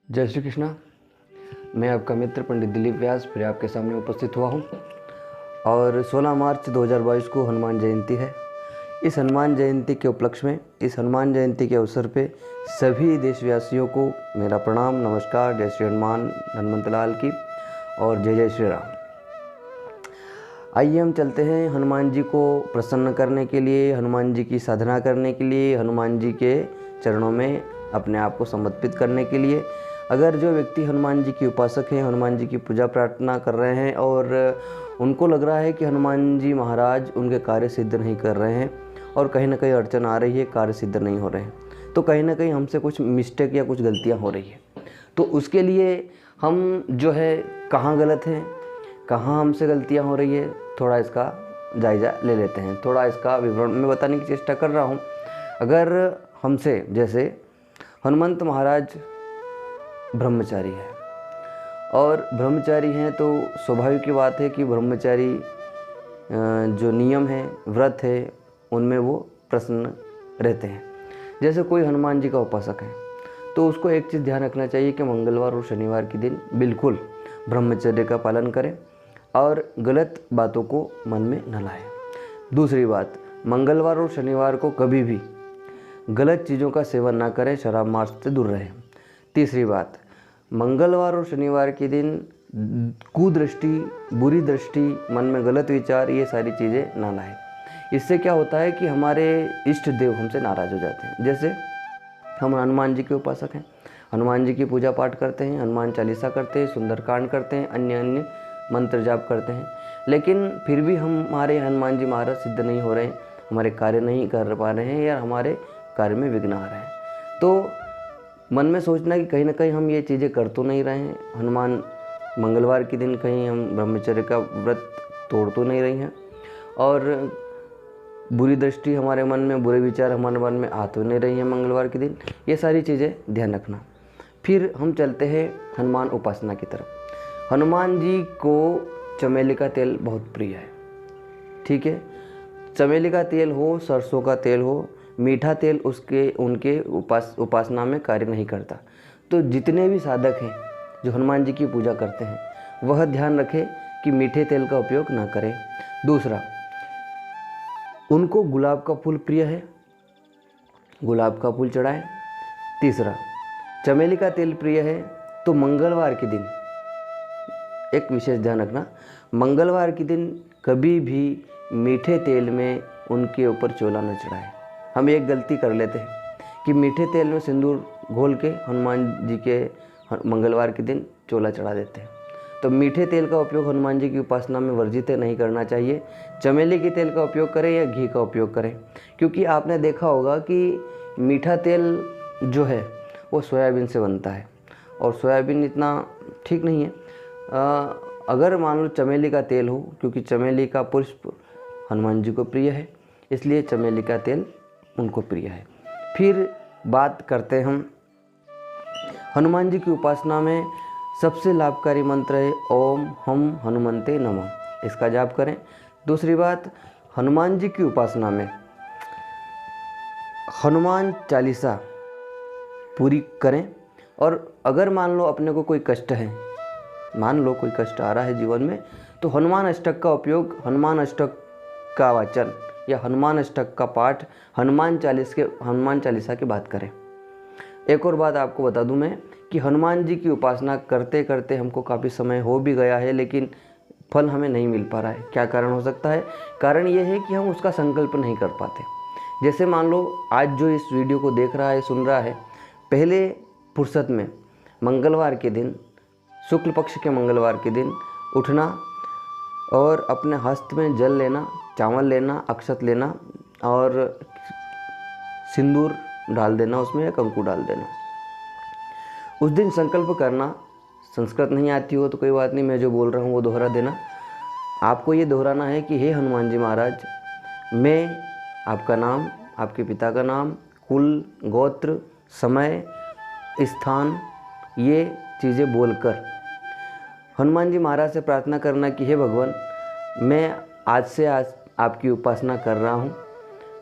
जय श्री कृष्णा। मैं आपका मित्र पंडित दिलीप व्यास फिर आपके सामने उपस्थित हुआ हूँ और 16 मार्च 2022 को हनुमान जयंती है। इस हनुमान जयंती के उपलक्ष्य में, इस हनुमान जयंती के अवसर पे सभी देशवासियों को मेरा प्रणाम, नमस्कार। जय श्री हनुमान, हनुमंत लाल की और जय जय श्री राम। आइए हम चलते हैं हनुमान जी को प्रसन्न करने के लिए, हनुमान जी की साधना करने के लिए, हनुमान जी के चरणों में अपने आप को समर्पित करने के लिए। अगर जो व्यक्ति हनुमान जी की उपासक हैं, हनुमान जी की पूजा प्रार्थना कर रहे हैं और उनको लग रहा है कि हनुमान जी महाराज उनके कार्य सिद्ध नहीं कर रहे हैं और कहीं ना कहीं अड़चन आ रही है, कार्य सिद्ध नहीं हो रहे हैं, तो कहीं ना कहीं हमसे कुछ मिस्टेक या कुछ गलतियां हो रही है। तो उसके लिए हम जो है कहाँ गलत हैं, कहाँ हमसे गलतियाँ हो रही है, थोड़ा इसका जायज़ा ले लेते हैं। थोड़ा इसका विवरण मैं बताने की चेष्टा कर रहा हूँ। अगर हमसे, जैसे हनुमंत महाराज ब्रह्मचारी है और ब्रह्मचारी हैं तो स्वाभाविक की बात है कि ब्रह्मचारी जो नियम है, व्रत है, उनमें वो प्रसन्न रहते हैं। जैसे कोई हनुमान जी का उपासक है तो उसको एक चीज़ ध्यान रखना चाहिए कि मंगलवार और शनिवार के दिन बिल्कुल ब्रह्मचर्य का पालन करें और गलत बातों को मन में न लाएं। दूसरी बात, मंगलवार और शनिवार को कभी भी गलत चीज़ों का सेवन ना करें, शराब मांस से दूर रहें। तीसरी बात, मंगलवार और शनिवार के दिन कुदृष्टि, बुरी दृष्टि, मन में गलत विचार, ये सारी चीज़ें ना लाएं। इससे क्या होता है कि हमारे इष्ट देव हमसे नाराज़ हो जाते हैं। जैसे हम हनुमान जी के उपासक हैं, हनुमान जी की पूजा पाठ करते हैं, हनुमान चालीसा करते हैं, सुंदरकांड करते हैं, अन्य अन्य मंत्र जाप करते हैं, लेकिन फिर भी हमारे हनुमान जी महाराज सिद्ध नहीं हो रहे हैं, हमारे कार्य नहीं कर पा रहे हैं या हमारे कार्य में विघ्न आ रहे हैं। तो मन में सोचना कि कहीं ना कहीं हम ये चीज़ें कर तो नहीं रहे हैं, हनुमान मंगलवार के दिन कहीं हम ब्रह्मचर्य का व्रत तोड़ तो नहीं रही हैं और बुरी दृष्टि हमारे मन में, बुरे विचार हमारे मन में आ तो नहीं रही हैं मंगलवार के दिन। ये सारी चीज़ें ध्यान रखना। फिर हम चलते हैं हनुमान उपासना की तरफ। हनुमान जी को चमेली का तेल बहुत प्रिय है, ठीक है। चमेली का तेल हो, सरसों का तेल हो, मीठा तेल उनके उपासना में कार्य नहीं करता। तो जितने भी साधक हैं जो हनुमान जी की पूजा करते हैं वह ध्यान रखें कि मीठे तेल का उपयोग ना करें। दूसरा, उनको गुलाब का फूल प्रिय है, गुलाब का फूल चढ़ाएं। तीसरा, चमेली का तेल प्रिय है तो मंगलवार के दिन एक विशेष ध्यान रखना, मंगलवार के दिन कभी भी मीठे तेल में उनके ऊपर चोला न चढ़ाएं। हम एक गलती कर लेते हैं कि मीठे तेल में सिंदूर घोल के हनुमान जी के मंगलवार के दिन चोला चढ़ा देते हैं। तो मीठे तेल का उपयोग हनुमान जी की उपासना में वर्जित नहीं करना चाहिए। चमेली के तेल का उपयोग करें या घी का उपयोग करें, क्योंकि आपने देखा होगा कि मीठा तेल जो है वो सोयाबीन से बनता है और सोयाबीन इतना ठीक नहीं है। अगर मान लो चमेली का तेल हो, क्योंकि चमेली का पुष्प हनुमान जी को प्रिय है, इसलिए चमेली का तेल उनको प्रिय है। फिर बात करते हैं हम हनुमान जी की उपासना में सबसे लाभकारी मंत्र है ओम हम हनुमंते नमः, इसका जाप करें। दूसरी बात, हनुमान जी की उपासना में हनुमान चालीसा पूरी करें। और अगर मान लो अपने को कोई कष्ट है, मान लो कोई कष्ट आ रहा है जीवन में, तो हनुमान अष्टक का उपयोग, हनुमान अष्टक का वाचन या हनुमान अष्टक का पाठ हनुमान चालीसा के बाद करें। एक और बात आपको बता दूं मैं कि हनुमान जी की उपासना करते करते हमको काफ़ी समय हो भी गया है लेकिन फल हमें नहीं मिल पा रहा है। क्या कारण हो सकता है? कारण ये है कि हम उसका संकल्प नहीं कर पाते। जैसे मान लो आज जो इस वीडियो को देख रहा है, सुन रहा है, पहले फुर्सत में मंगलवार के दिन, शुक्ल पक्ष के मंगलवार के दिन उठना और अपने हस्त में जल लेना, चावल लेना, अक्षत लेना और सिंदूर डाल देना उसमें या कंकु डाल देना। उस दिन संकल्प करना। संस्कृत नहीं आती हो तो कोई बात नहीं, मैं जो बोल रहा हूँ वो दोहरा देना। आपको ये दोहराना है कि हे हनुमान जी महाराज, मैं आपका नाम, आपके पिता का नाम, कुल, गोत्र, समय, स्थान, ये चीज़ें बोलकर हनुमान जी महाराज से प्रार्थना करना कि हे भगवान, मैं आज से आपकी उपासना कर रहा हूँ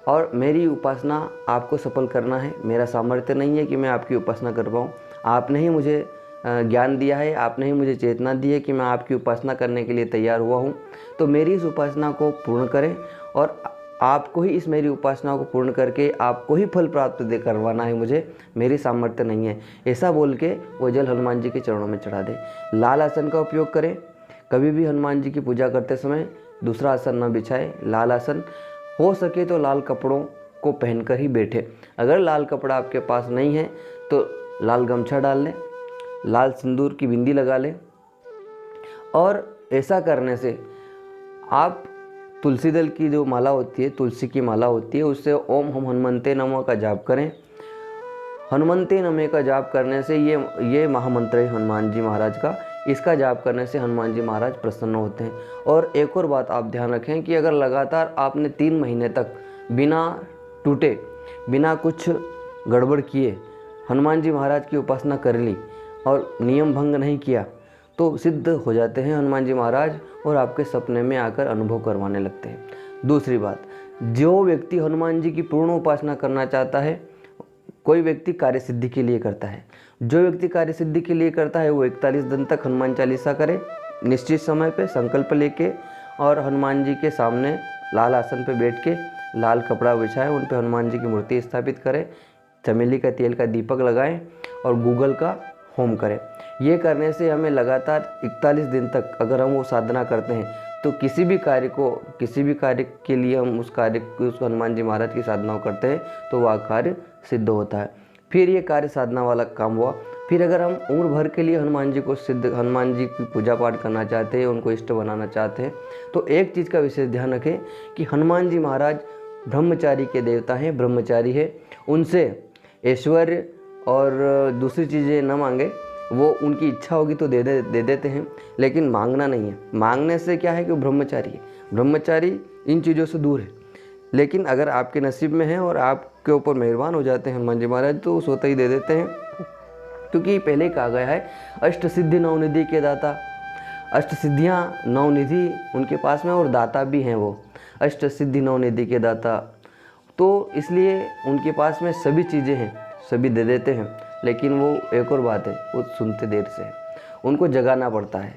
और मेरी उपासना आपको सफल करना है। मेरा सामर्थ्य नहीं है कि मैं आपकी उपासना कर पाऊँ, आपने ही मुझे ज्ञान दिया है, आपने ही मुझे चेतना दी है कि मैं आपकी उपासना करने के लिए तैयार हुआ हूँ। तो मेरी इस उपासना को पूर्ण करें और आपको ही इस मेरी उपासना को पूर्ण करके आपको ही फल प्राप्त दे करवाना है मुझे, मेरी सामर्थ्य नहीं है। ऐसा बोल के वो जल हनुमान जी के चरणों में चढ़ा दे। लाल आसन का उपयोग करें। कभी भी हनुमान जी की पूजा करते समय दूसरा आसन न बिछाए, लाल आसन। हो सके तो लाल कपड़ों को पहनकर ही बैठे। अगर लाल कपड़ा आपके पास नहीं है तो लाल गमछा डाल लें, लाल सिंदूर की बिंदी लगा लें। और ऐसा करने से आप तुलसी दल की जो माला होती है, तुलसी की माला होती है, उससे ओम हम हनुमंते नमः का जाप करें। हनुमंते नमः का जाप करने से ये महामंत्र है हनुमान जी महाराज का, इसका जाप करने से हनुमान जी महाराज प्रसन्न होते हैं। और एक और बात आप ध्यान रखें कि अगर लगातार आपने 3 महीने तक बिना टूटे, बिना कुछ गड़बड़ किए हनुमान जी महाराज की उपासना कर ली और नियम भंग नहीं किया, तो सिद्ध हो जाते हैं हनुमान जी महाराज और आपके सपने में आकर अनुभव करवाने लगते हैं। दूसरी बात, जो व्यक्ति हनुमान जी की पूर्ण उपासना करना चाहता है, कोई व्यक्ति कार्य सिद्धि के लिए करता है, जो व्यक्ति कार्य सिद्धि के लिए करता है वो 41 दिन तक हनुमान चालीसा करे, निश्चित समय पे संकल्प लेके, और हनुमान जी के सामने लाल आसन पे बैठ के लाल कपड़ा बिछाए, उन पे हनुमान जी की मूर्ति स्थापित करें, चमेली का तेल का दीपक लगाएं और गूगल का होम करें। ये करने से हमें लगातार 41 दिन तक अगर हम वो साधना करते हैं तो किसी भी कार्य के लिए हम उस हनुमान जी महाराज की साधना करते हैं तो वह कार्य सिद्ध होता है। फिर ये कार्य साधना वाला काम हुआ। फिर अगर हम उम्र भर के लिए हनुमान जी की पूजा पाठ करना चाहते हैं, उनको इष्ट बनाना चाहते हैं, तो एक चीज़ का विशेष ध्यान रखें कि हनुमान जी महाराज ब्रह्मचारी के देवता हैं, ब्रह्मचारी है। उनसे ऐश्वर्य और दूसरी चीज़ें न मांगे, वो उनकी इच्छा होगी तो दे देते हैं, लेकिन मांगना नहीं है। मांगने से क्या है कि वो ब्रह्मचारी है, ब्रह्मचारी इन चीज़ों से दूर है। लेकिन अगर आपके नसीब में है और आपके ऊपर मेहरबान हो जाते हैं हनुमान जी महाराज, तो स्वतः ही दे देते हैं, क्योंकि पहले कहा गया है अष्ट सिद्धि नवनिधि के दाता। अष्ट सिद्धियाँ नवनिधि उनके पास में और दाता भी हैं, वो अष्ट सिद्धि नवनिधि के दाता। तो इसलिए उनके पास में सभी चीज़ें हैं, सभी दे देते हैं। लेकिन वो एक और बात है, वो सुनते देर से है, उनको जगाना पड़ता है।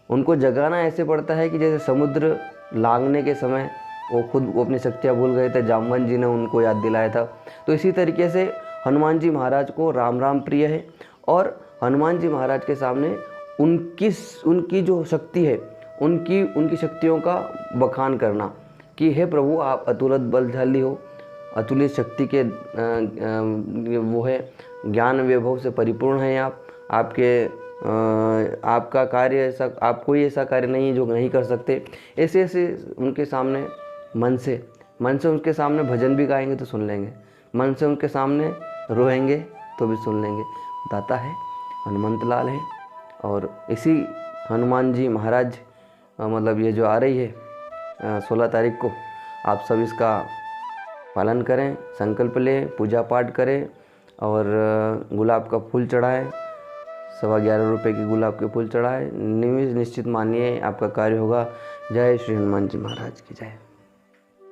उनको जगाना ऐसे पड़ता है कि जैसे समुद्र लांघने के समय वो अपनी शक्तियाँ भूल गए थे, जामवन जी ने उनको याद दिलाया था। तो इसी तरीके से हनुमान जी महाराज को राम राम प्रिय है, और हनुमान जी महाराज के सामने उनकी जो शक्ति है, उनकी शक्तियों का बखान करना कि हे प्रभु आप अतुलित बलशाली हो, अतुलित शक्ति के वो है, ज्ञान वैभव से परिपूर्ण है आप, आपका कार्य ऐसा, आप कोई ऐसा कार्य नहीं है जो नहीं कर सकते। ऐसे ऐसे उनके सामने मन से उनके सामने भजन भी गाएंगे तो सुन लेंगे, मन से उनके सामने रोएंगे तो भी सुन लेंगे। दाता है, हनुमंत लाल है। और इसी हनुमान जी महाराज मतलब ये जो आ रही है 16 तारीख को, आप सब इसका पालन करें, संकल्प लें, पूजा पाठ करें और गुलाब का फूल चढ़ाएं, 11.25 रुपये की गुलाब के फूल चढ़ाएं। निश्चित मानिए आपका कार्य होगा। जय श्री हनुमान जी महाराज की जय।